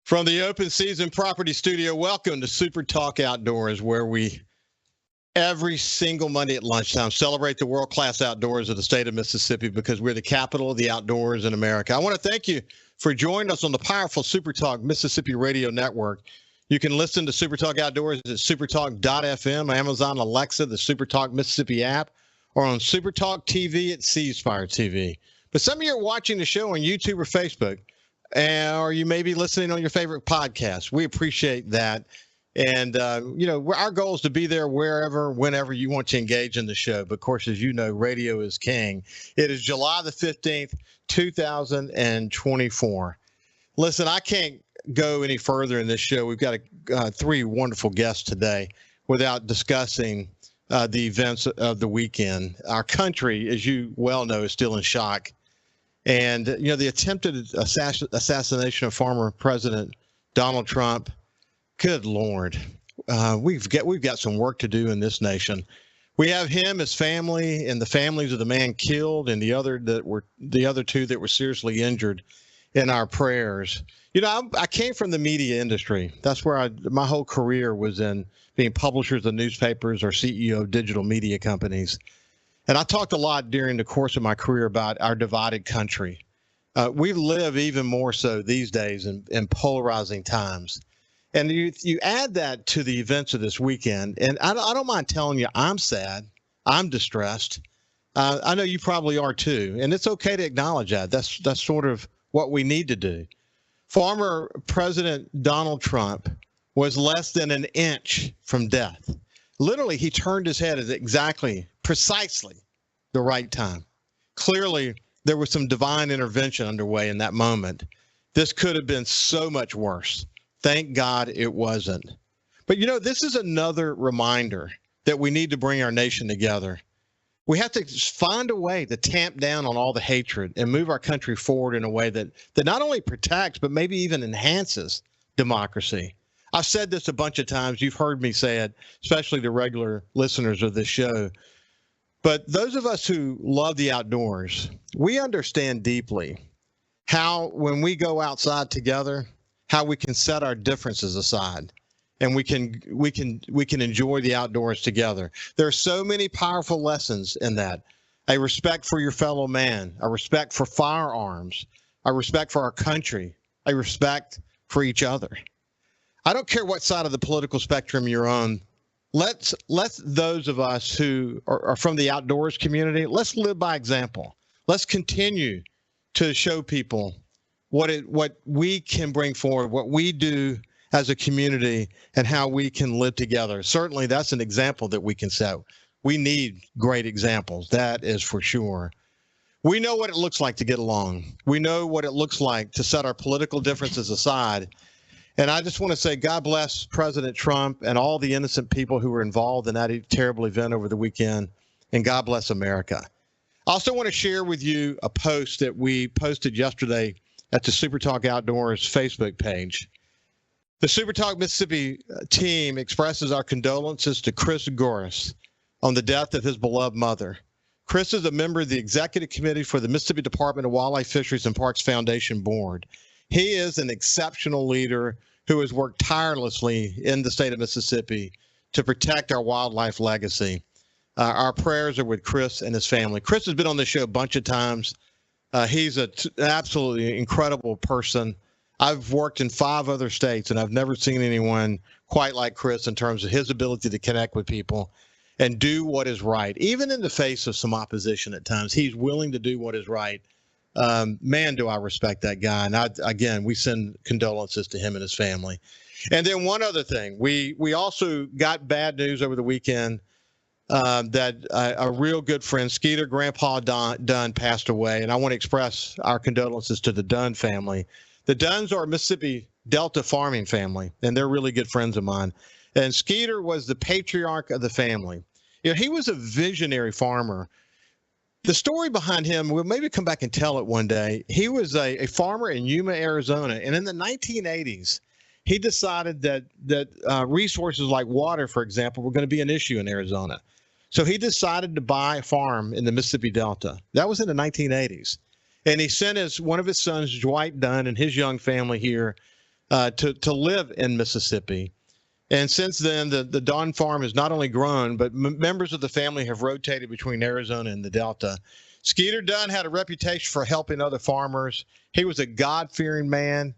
From the Open Season Property Studio, welcome to SuperTalk Outdoors, where we, every single Monday at lunchtime, celebrate the world-class outdoors of the state of Mississippi because we're the capital of the outdoors in America. I want to thank you for joining us on the powerful SuperTalk Mississippi Radio Network. You can listen to SuperTalk Outdoors at supertalk.fm, Amazon Alexa, the SuperTalk Mississippi app, or on SuperTalk TV at C Spire TV. But some of you are watching the show on YouTube or Facebook, or you may be listening on your favorite podcast. We appreciate that. And, our goal is to be there wherever, whenever you want to engage in the show. But, of course, as you know, radio is king. It is July the 15th, 2024. Listen, I can't go any further in this show. We've got three wonderful guests today without discussing the events of the weekend. Our country, as you well know, is still in shock. And, the attempted assassination of former President Donald Trump, good Lord, we've got some work to do in this nation. We have him, his family, and the families of the man killed and the other two that were seriously injured in our prayers. I came from the media industry. That's where my whole career was in being publishers of newspapers or CEO of digital media companies. And I talked a lot during the course of my career about our divided country. We live even more so these days in polarizing times. And you add that to the events of this weekend, and I don't mind telling you, I'm sad. I'm distressed. I know you probably are too, and it's okay to acknowledge that. That's sort of what we need to do. Former President Donald Trump was less than an inch from death. Literally, he turned his head at precisely the right time. Clearly, there was some divine intervention underway in that moment. This could have been so much worse. Thank God it wasn't. But, this is another reminder that we need to bring our nation together. We have to find a way to tamp down on all the hatred and move our country forward in a way that not only protects, but maybe even enhances democracy. I've said this a bunch of times. You've heard me say it, especially the regular listeners of this show. But those of us who love the outdoors, we understand deeply how, when we go outside together, how we can set our differences aside and we can enjoy the outdoors together. There are so many powerful lessons in that. A respect for your fellow man, a respect for firearms, a respect for our country, a respect for each other. I don't care what side of the political spectrum you're on. Let's those of us who are from the outdoors community, let's live by example. Let's continue to show people what we can bring forward, what we do as a community, and how we can live together. Certainly, that's an example that we can set. We need great examples, that is for sure. We know what it looks like to get along. We know what it looks like to set our political differences aside. And I just want to say, God bless President Trump and all the innocent people who were involved in that terrible event over the weekend, and God bless America. I also want to share with you a post that we posted yesterday at the SuperTalk Outdoors Facebook page. The SuperTalk Mississippi team expresses our condolences to Chris Goris on the death of his beloved mother. Chris is a member of the Executive Committee for the Mississippi Department of Wildlife, Fisheries, and Parks Foundation Board. He is an exceptional leader who has worked tirelessly in the state of Mississippi to protect our wildlife legacy. Our prayers are with Chris and his family. Chris has been on the show a bunch of times. He's an absolutely incredible person. I've worked in 5 other states, and I've never seen anyone quite like Chris in terms of his ability to connect with people and do what is right. Even in the face of some opposition at times, he's willing to do what is right. Man, do I respect that guy. And we send condolences to him and his family. And then one other thing, we also got bad news over the weekend that a real good friend, Skeeter Grandpa Dunn, passed away. And I want to express our condolences to the Dunn family. The Dunns are a Mississippi Delta farming family, and they're really good friends of mine. And Skeeter was the patriarch of the family. He was a visionary farmer. The story behind him, we'll maybe come back and tell it one day. He was a farmer in Yuma, Arizona, and in the 1980s, he decided that resources like water, for example, were going to be an issue in Arizona. So he decided to buy a farm in the Mississippi Delta. That was in the 1980s. And he sent one of his sons, Dwight Dunn, and his young family here to live in Mississippi. And since then, the Dawn Farm has not only grown, but members of the family have rotated between Arizona and the Delta. Skeeter Dunn had a reputation for helping other farmers. He was a God-fearing man.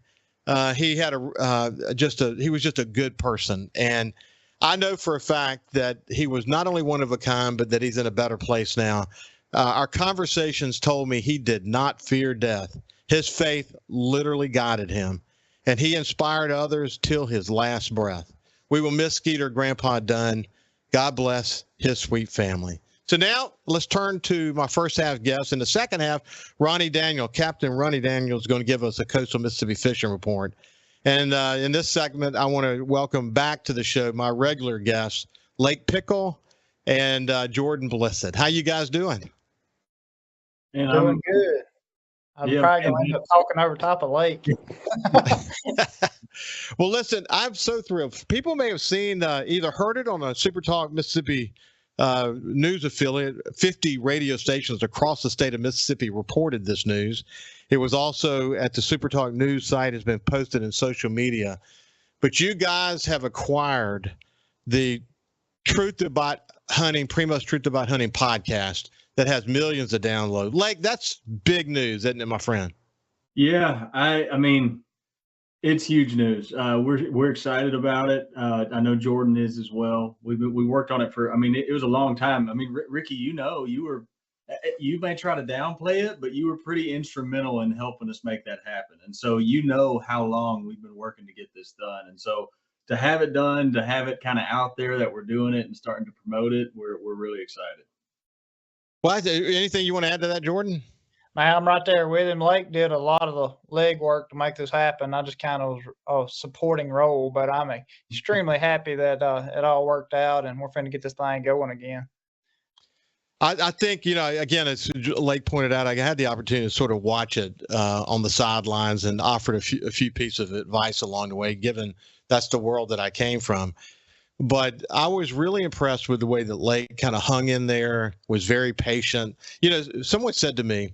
He had he was just a good person. And I know for a fact that he was not only one of a kind, but that he's in a better place now. Our conversations told me he did not fear death. His faith literally guided him, and he inspired others till his last breath. We will miss Skeeter Grandpa Dunn. God bless his sweet family. So now let's turn to my first half guest. In the second half, Captain Ronnie Daniel is going to give us a coastal Mississippi fishing report. And in this segment, I want to welcome back to the show my regular guests, Lake Pickle and Jordan Blissett. How you guys doing? And doing good. I'm probably going to end up talking over top of Lake. Well, listen, I'm so thrilled. People may have seen, either heard it on a SuperTalk Mississippi news affiliate. 50 radio stations across the state of Mississippi reported this news. It was also at the SuperTalk news site, has been posted in social media. But you guys have acquired the Truth About Hunting, Primos Truth About Hunting podcast that has millions of downloads. Lake, that's big news, isn't it, my friend? Yeah, I mean, it's huge news. We're excited about it. I know Jordan is as well. We worked on it for. I mean, it was a long time. I mean, Ricky, you may try to downplay it, but you were pretty instrumental in helping us make that happen. And so you know how long we've been working to get this done. And so to have it done, to have it kind of out there that we're doing it and starting to promote it, we're really excited. Well, anything you want to add to that, Jordan? Man, I'm right there with him. Lake did a lot of the legwork to make this happen. I just kind of was a supporting role, but I'm extremely happy that it all worked out and we're finna get this thing going again. I think, again, as Lake pointed out, I had the opportunity to sort of watch it on the sidelines and offered a few pieces of advice along the way, given that's the world that I came from. But I was really impressed with the way that Lake kind of hung in there, was very patient. Someone said to me,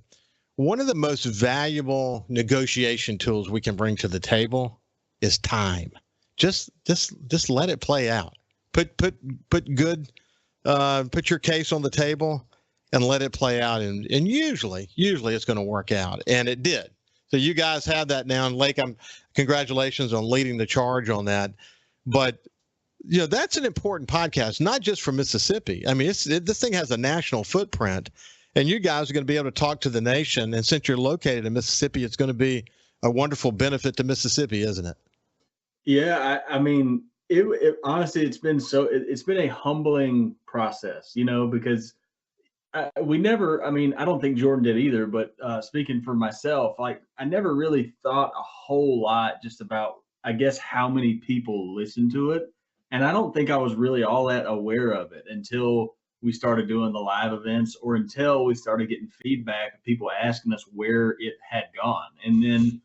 one of the most valuable negotiation tools we can bring to the table is time. Just let it play out. Put your case on the table and let it play out. And usually it's going to work out. And it did. So you guys have that now. And Lake, congratulations on leading the charge on that. But that's an important podcast, not just for Mississippi. I mean, this thing has a national footprint, and you guys are going to be able to talk to the nation. And since you're located in Mississippi, it's going to be a wonderful benefit to Mississippi, isn't it? Yeah, I mean, it honestly, it's been a humbling process, because I don't think Jordan did either, but speaking for myself, like I never really thought a whole lot just about, I guess, how many people listen to it. And I don't think I was really all that aware of it until we started doing the live events or until we started getting feedback of people asking us where it had gone. And then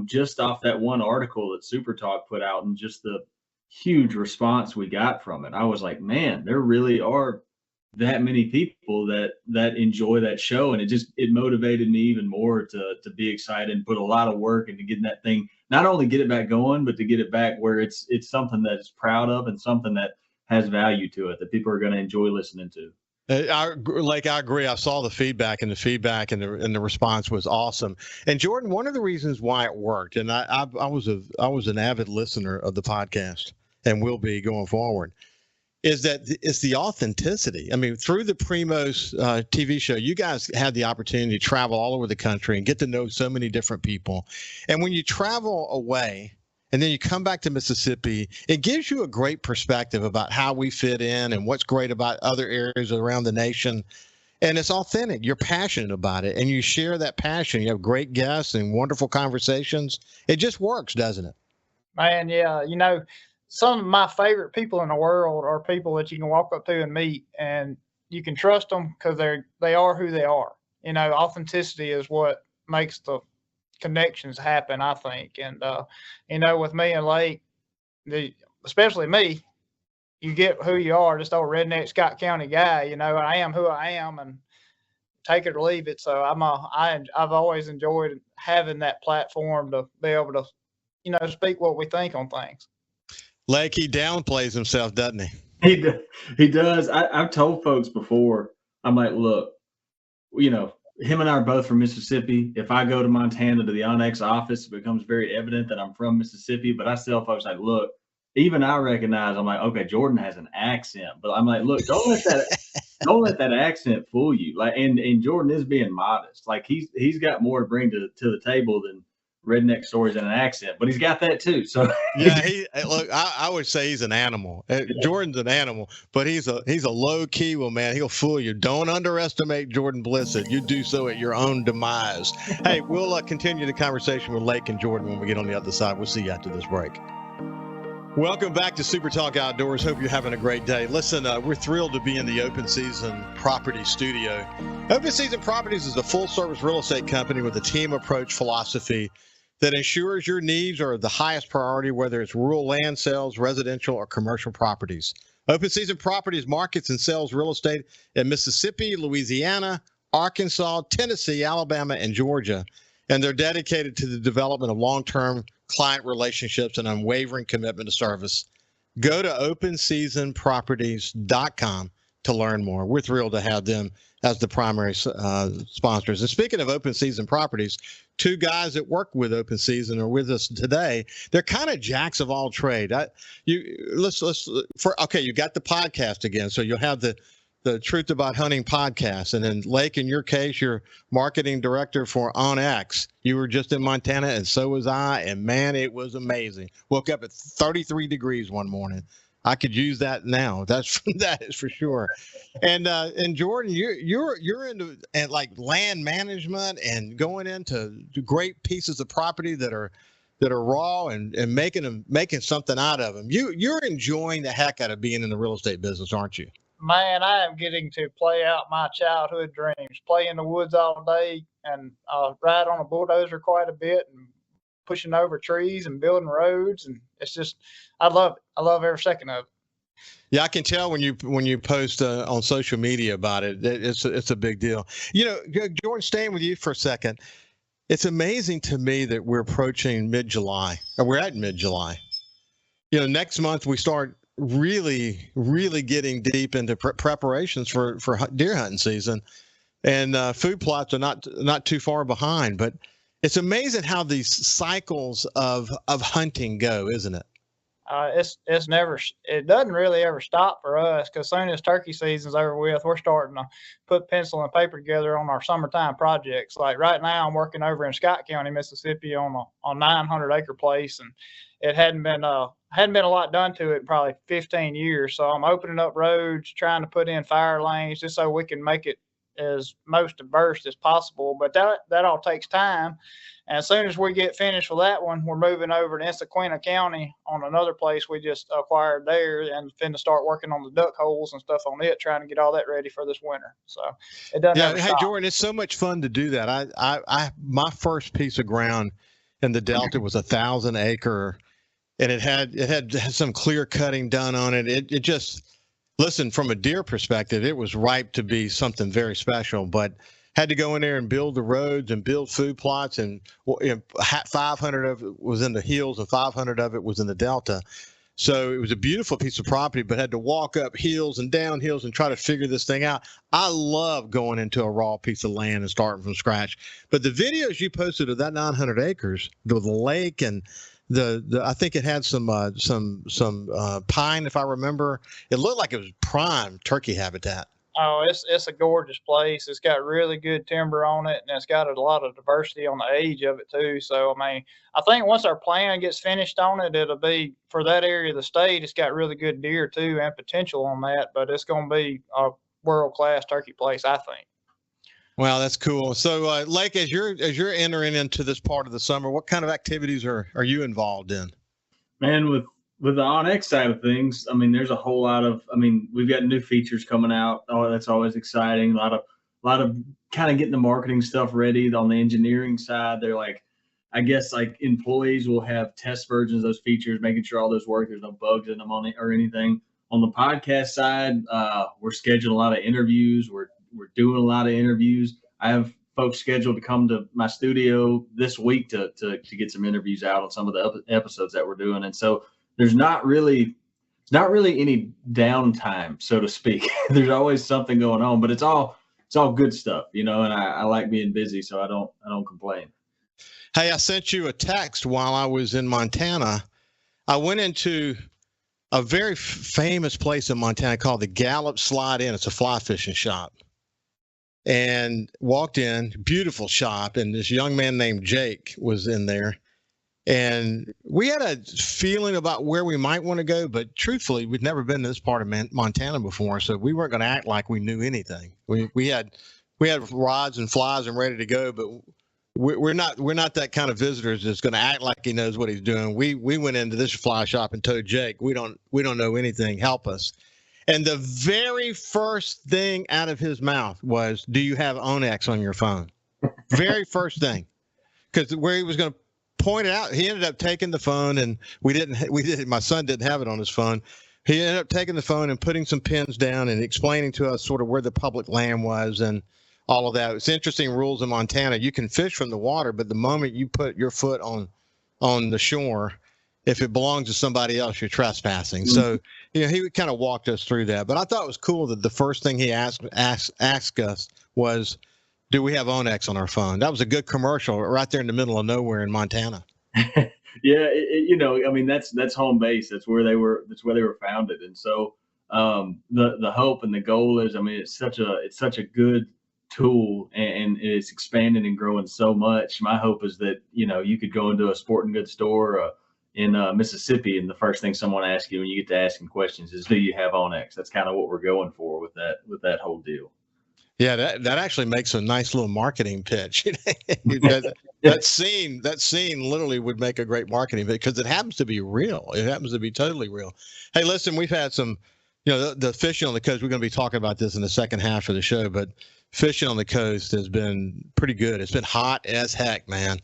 just off that one article that SuperTalk put out and just the huge response we got from it, I was like, man, there really are that many people that enjoy that show. And it motivated me even more to be excited and put a lot of work into getting that thing, not only get it back going, but to get it back where it's something that it's proud of and something that has value to it that people are going to enjoy listening to. I agree. I saw the feedback and the response was awesome. And Jordan, one of the reasons why it worked, and I was an avid listener of the podcast and will be going forward, is that it's the authenticity. I mean, through the Primos TV show, you guys had the opportunity to travel all over the country and get to know so many different people. And when you travel away and then you come back to Mississippi, it gives you a great perspective about how we fit in and what's great about other areas around the nation. And it's authentic. You're passionate about it, and you share that passion. You have great guests and wonderful conversations. It just works, doesn't it? Man, yeah. Some of my favorite people in the world are people that you can walk up to and meet, and you can trust them because they are who they are. Authenticity is what makes the connections happen, I think. And with me and Lake, especially me, you get who you are, just old redneck Scott County guy. I am who I am, and take it or leave it. So I've always enjoyed having that platform to be able to speak what we think on things. Lake, he downplays himself, doesn't he? He does. I've told folks before, I'm like, look, him and I are both from Mississippi. If I go to Montana to the Onyx office, it becomes very evident that I'm from Mississippi. But I tell folks, like, look, even I recognize, I'm like, okay, Jordan has an accent. But I'm like, look, don't let that accent fool you. Like, and Jordan is being modest. Like, he's got more to bring to the table than redneck stories and an accent, but he's got that too. So yeah, I would say he's an animal. Jordan's an animal, but he's a low key one, man. He'll fool you. Don't underestimate Jordan Blissett. You do so at your own demise. Hey, we'll continue the conversation with Lake and Jordan when we get on the other side. We'll see you after this break. Welcome back to SuperTalk Outdoors. Hope you're having a great day. Listen, we're thrilled to be in the Open Season Property Studio. Open Season Properties is a full-service real estate company with a team approach philosophy that ensures your needs are the highest priority, whether it's rural land sales, residential, or commercial properties. Open Season Properties markets and sells real estate in Mississippi, Louisiana, Arkansas, Tennessee, Alabama, and Georgia. And they're dedicated to the development of long-term client relationships and unwavering commitment to service. Go to openseasonproperties.com to learn more. We're thrilled to have them as the primary sponsors. And speaking of Open Season Properties, two guys that work with Open Season are with us today. They're kind of jacks of all trade. You got the podcast again, so you'll have the Truth About Hunting podcast, and then Lake, in your case, you're marketing director for OnX. You were just in Montana, and so was I, and man, it was amazing. Woke up at 33 degrees one morning. I could use that now. That is for sure. And Jordan, you're into like land management and going into great pieces of property that are raw and making something out of them. You're enjoying the heck out of being in the real estate business, aren't you? Man, I am getting to play out my childhood dreams, play in the woods all day and ride on a bulldozer quite a bit and pushing over trees and building roads. And it's just, I love it. I love every second of it. Yeah, I can tell when you post on social media about it. It's a big deal. Jordan, staying with you for a second, it's amazing to me that we're approaching mid-July, or we're at mid-July. Next month we start really, really getting deep into preparations for deer hunting season, and food plots are not too far behind. But it's amazing how these cycles of hunting go, isn't it? It doesn't really ever stop for us, because soon as turkey season's over with, we're starting to put pencil and paper together on our summertime projects. Like right now, I'm working over in Scott County, Mississippi, on a 900-acre place, and it hadn't been a lot done to it in probably 15 years. So I'm opening up roads, trying to put in fire lanes, just so we can make it as most diverse as possible. But that all takes time. And as soon as we get finished with that one, we're moving over to Ensequina County on another place we just acquired there, and finna start working on the duck holes and stuff on it, trying to get all that ready for this winter. So it doesn't. Yeah, hey Jordan, it's so much fun to do that. My first piece of ground in the Delta was 1,000 acre, and it had some clear cutting done on it. It just, listen, from a deer perspective, it was ripe to be something very special, but had to go in there and build the roads and build food plots, and 500 of it was in the hills and 500 of it was in the Delta. So it was a beautiful piece of property, but had to walk up hills and down hills and try to figure this thing out. I love going into a raw piece of land and starting from scratch. But the videos you posted of that 900 acres, the lake, and the I think it had some pine, if I remember. It looked like it was prime turkey habitat. Oh, it's a gorgeous place. It's got really good timber on it, and it's got a lot of diversity on the age of it too. So, I mean, I think once our plan gets finished on it, it'll be, for that area of the state, it's got really good deer too and potential on that. But it's going to be a world-class turkey place, I think. Wow, that's cool. So, Lake, as you're entering into this part of the summer, what kind of activities are you involved in? Man, with the OnX side of things, I mean, there's a whole lot of, we've got new features coming out. Oh, that's always exciting. A lot of kind of getting the marketing stuff ready. On the engineering side, they're like, I guess like employees will have test versions of those features, making sure all those work, there's no bugs in them on it or anything. On the podcast side, we're scheduling a lot of interviews. We're doing a lot of interviews. I have folks scheduled to come to my studio this week to get some interviews out on some of the episodes that we're doing. And so there's not really any downtime, so to speak. There's always something going on, but it's all good stuff, and I like being busy, so I don't complain. Hey, I sent you a text while I was in Montana. I went into a very famous place in Montana called the Gallup Slide Inn. It's a fly fishing shop. And walked in, beautiful shop, and this young man named Jake was in there. And we had a feeling about where we might want to go, but truthfully, we'd never been to this part of Montana before, so we weren't going to act like we knew anything. We had rods and flies and ready to go, but we're not that kind of visitors that's going to act like he knows what he's doing. We went into this fly shop and told Jake, we don't know anything. Help us. And the very first thing out of his mouth was, "Do you have Onyx on your phone?" Very first thing, because where he was going to point it out, he ended up taking the phone, and we didn't. My son didn't have it on his phone. He ended up taking the phone and putting some pins down and explaining to us sort of where the public land was and all of that. It's interesting rules in Montana. You can fish from the water, but the moment you put your foot on the shore, if it belongs to somebody else, you're trespassing. Mm-hmm. So, he kind of walked us through that. But I thought it was cool that the first thing he asked us was, "Do we have Onyx on our phone?" That was a good commercial right there in the middle of nowhere in Montana. Yeah, that's home base. That's where they were founded. And so the hope and the goal is, it's such a good tool, and it's expanding and growing so much. My hope is that you could go into a sporting goods store in Mississippi, and the first thing someone asks you when you get to asking questions is, "Do you have Onyx?" That's kind of what we're going for with that whole deal. Yeah, that actually makes a nice little marketing pitch. that scene literally would make a great marketing pitch, because it happens to be real. It happens to be totally real. Hey, listen, we've had some, the fishing on the coast. We're going to be talking about this in the second half of the show, but fishing on the coast has been pretty good. It's been hot as heck, man.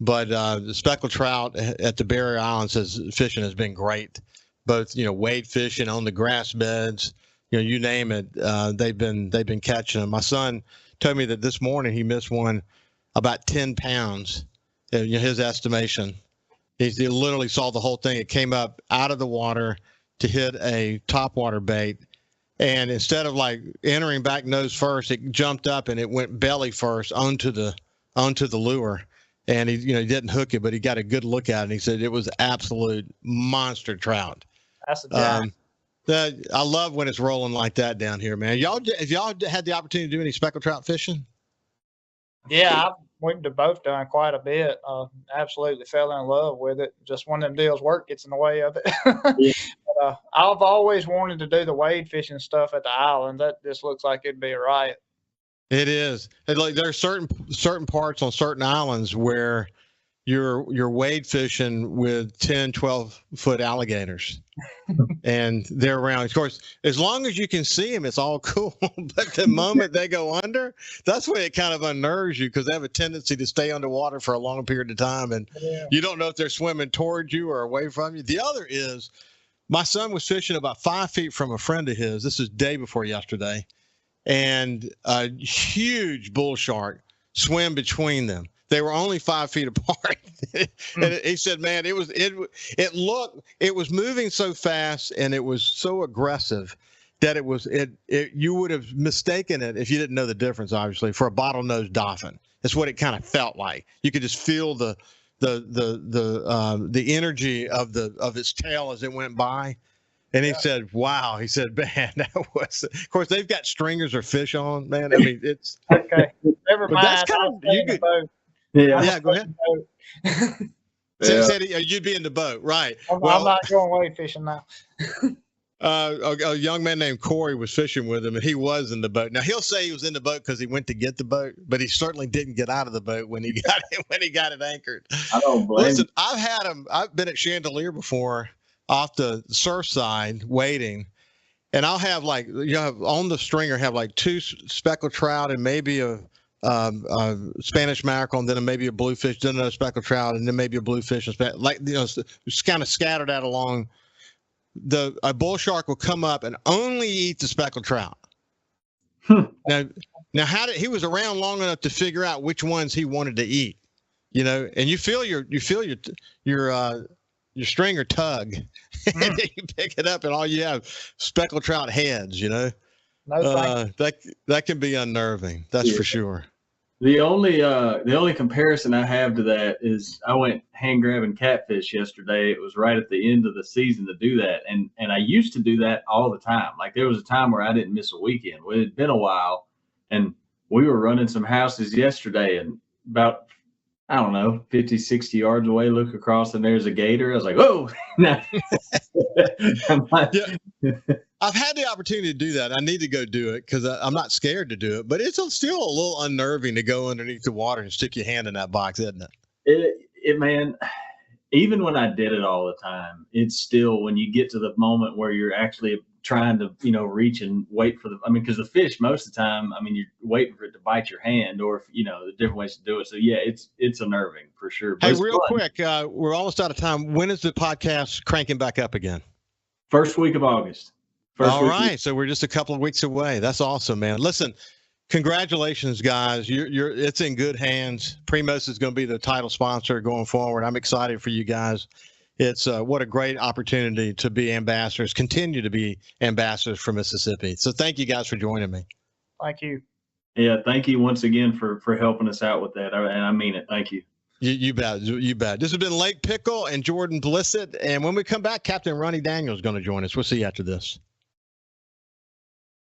But the speckled trout at the Barrier Islands fishing has been great. Both, wade fishing on the grass beds, you name it. They've been catching them. My son told me that this morning he missed one about 10 pounds, his estimation. He literally saw the whole thing. It came up out of the water to hit a topwater bait. And instead of like entering back nose first, it jumped up and it went belly first onto the lure. And he didn't hook it, but he got a good look at it. And he said it was absolute monster trout. That's a jack. I love when it's rolling like that down here, man. Have y'all had the opportunity to do any speckled trout fishing? Yeah, I've went to both done quite a bit. Absolutely fell in love with it. Just one of them deals, work gets in the way of it. Yeah. But, I've always wanted to do the wade fishing stuff at the island. That just looks like it'd be a riot. It is. Like there are certain parts on certain islands where you're wade fishing with 10, 12-foot alligators, and they're around. Of course, as long as you can see them, it's all cool. But the moment they go under, that's when it kind of unnerves you, because they have a tendency to stay underwater for a long period of time, and you don't know if they're swimming towards you or away from you. The other is, my son was fishing about 5 feet from a friend of his. This is day before yesterday. And a huge bull shark swam between them. They were only 5 feet apart. And he said, man, it was moving so fast, and it was so aggressive that you would have mistaken it, if you didn't know the difference, obviously, for a bottlenose dolphin. That's what it kind of felt like. You could just feel the energy of its tail as it went by. And he said, "Wow." He said, "Man, that was." Of course, they've got stringers or fish on, man. It's okay. Never mind. That's kind of you could. Yeah, go ahead. Said you'd be in the boat, right? I'm not going wade fishing now. A young man named Corey was fishing with him, and he was in the boat. Now he'll say he was in the boat because he went to get the boat, but he certainly didn't get out of the boat when he got it anchored. I don't blame. Listen, I've been at Chandelier before, off the surf side waiting, and I'll have on the stringer have like 2 speckled trout and maybe a Spanish mackerel, and then maybe a bluefish, then another speckled trout, and then maybe a bluefish, just kind of scattered out along. A bull shark will come up and only eat the speckled trout. Now Now, he was around long enough to figure out which ones he wanted to eat, and you feel your stringer tug, and then you pick it up, and all you have speckled trout heads. No, that can be unnerving. That's for sure. The only comparison I have to that is I went hand grabbing catfish yesterday. It was right at the end of the season to do that, and I used to do that all the time. Like there was a time where I didn't miss a weekend. Well, it had been a while, and we were running some houses yesterday, and about, I don't know, 50, 60 yards away, look across, and there's a gator. I was like, whoa. I've had the opportunity to do that. I need to go do it because I'm not scared to do it, but it's still a little unnerving to go underneath the water and stick your hand in that box, isn't it? Man, even when I did it all the time, it's still, when you get to the moment where you're actually trying to, reach and wait for because the fish, most of the time, you're waiting for it to bite your hand, or, the different ways to do it. So yeah, it's unnerving for sure. But hey, real quick, we're almost out of time. When is the podcast cranking back up again? First week of August. All right. So we're just a couple of weeks away. That's awesome, man. Listen, congratulations, guys. It's in good hands. Primos is going to be the title sponsor going forward. I'm excited for you guys. It's what a great opportunity to be ambassadors, continue to be ambassadors for Mississippi. So thank you guys for joining me. Thank you. Yeah. Thank you once again for helping us out with that. And I mean it. Thank you. You bet. You bet. This has been Lake Pickle and Jordan Blissett. And when we come back, Captain Ronnie Daniels is going to join us. We'll see you after this.